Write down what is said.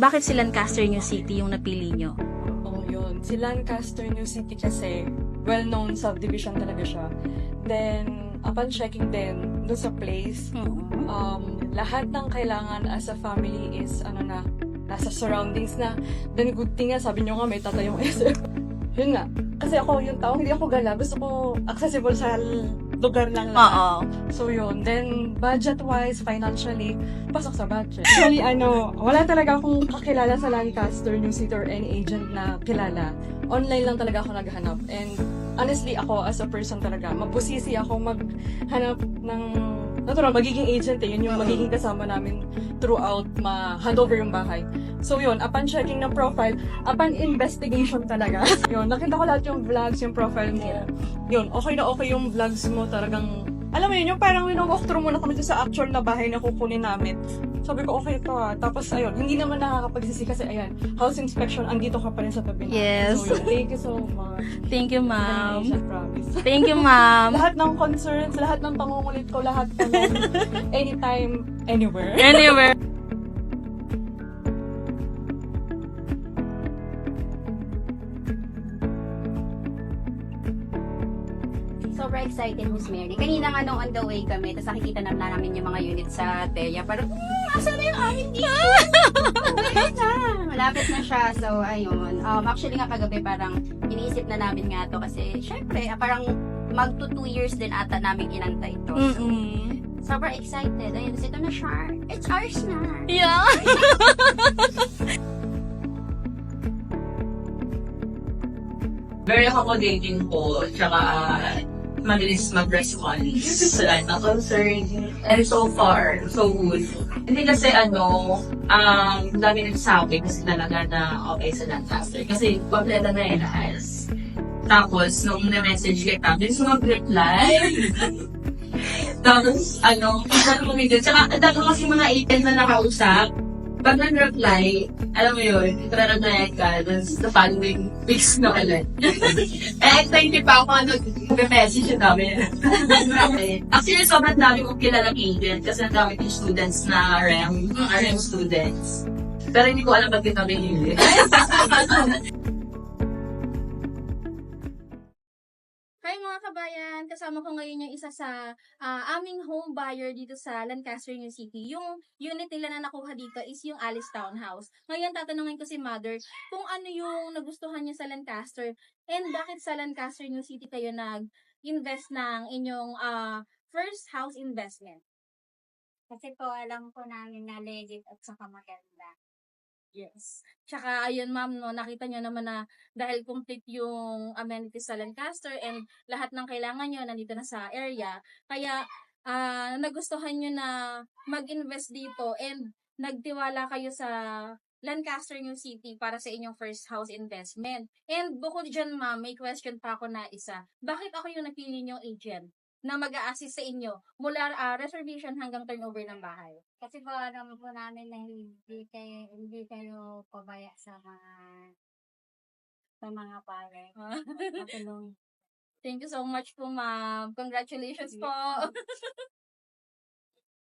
bakit si Lancaster New City yung napili nyo? Oh, yun. Si Lancaster New City kasi, well-known subdivision talaga siya. Then, upon checking din dun sa place, lahat ng kailangan as a family is, nasa surroundings na. Then, good thing nga, sabi nyo nga, may tatayong SM. Yun nga. Kasi ako, yung tao, hindi ako gala. Gusto ko accessible sa lugar lang lahat. Oo. So yun, then budget-wise, financially, pasok sa budget. Actually, wala talaga akong kakilala sa Lancaster New City or any agent na kilala. Online lang talaga ako naghanap. And honestly, ako as a person talaga, mabusisi ako maghanap ng natural, magiging agent eh. Yun yung magiging kasama namin throughout ma-handover yung bahay. So yun, upon checking ng profile, upon investigation talaga, yun, nakita ko lahat yung vlogs, yung profile mo. Yun, okay na okay yung vlogs mo, talagang, alam mo yun, yung parang walk through muna kami sa actual na bahay na kukunin namin. Sabi ko, okay to Tapos ayun, hindi naman nakakapagsisi kasi ayan, house inspection, andito ka pa rin sa tabi namin. Yes. So yun, thank you so much. Thank you, ma'am. Asian promise. Thank you, ma'am. Lahat ng concerns, lahat ng pangungulit ko, lahat ng anytime, anywhere. Anywhere. Sobrang excited, Miss Mary. Kanina nga nung on the way kami, tapos nakikita namin yung mga unit sa Teria. Parang, asan na yung amin dito? Malapit na. Malapit na siya. So, ayun. Actually nga kagabi parang iniisip na namin nga to kasi, syempre, parang magto 2 years din ata namin inantay ito. So, sobrang excited. Ayun, tapos ito na siya. It's ours na. Yeah. Very accommodating po, tsaka mabilis mag-respond sa lahat ng concern. And so far, so good. Hindi kasi dami nagsabi kasi talaga na okay sa Lancaster. Kasi kompleto na yun as. Tapos, nung na-message kita, bilis mo mag-reply. Tapos, kumigil. Tsaka, ang dami kasi mga agent na nakausap. Pag nag-reply, alam mo yun, re-replyan ka, tapos the following weeks na ulit. Excited pa ako nag-message yung dami. Actually, sobrang dami kong kilalang agent kasi ang dami yung students na RM students. Pero hindi ko alam ba't kita binili. Hi mga kabayan! Kasama ko ngayon yung isa sa aming home buyer dito sa Lancaster New City. Yung unit nila na nakuha dito is yung Alice Townhouse. Ngayon tatanungin ko si Mother kung ano yung nagustuhan niya sa Lancaster and bakit sa Lancaster New City kayo nag-invest ng inyong first house investment. Kasi po, alam po namin na legit at saka maganda. Yes. Tsaka, ayun ma'am, no, nakita nyo naman na dahil complete yung amenities sa Lancaster and lahat ng kailangan nyo nandito na sa area, kaya nagustuhan nyo na mag-invest dito and nagtiwala kayo sa Lancaster New City para sa inyong first house investment. And bukod dyan ma'am, may question pa ako na isa. Bakit ako yung napili nyong agent na mag-a-assist sa inyo mula reservation hanggang turnover ng bahay? Kasi po, alam po namin na hindi kayo pabaya sa mga pare. Matulong. Thank you so much po, ma'am. Congratulations po.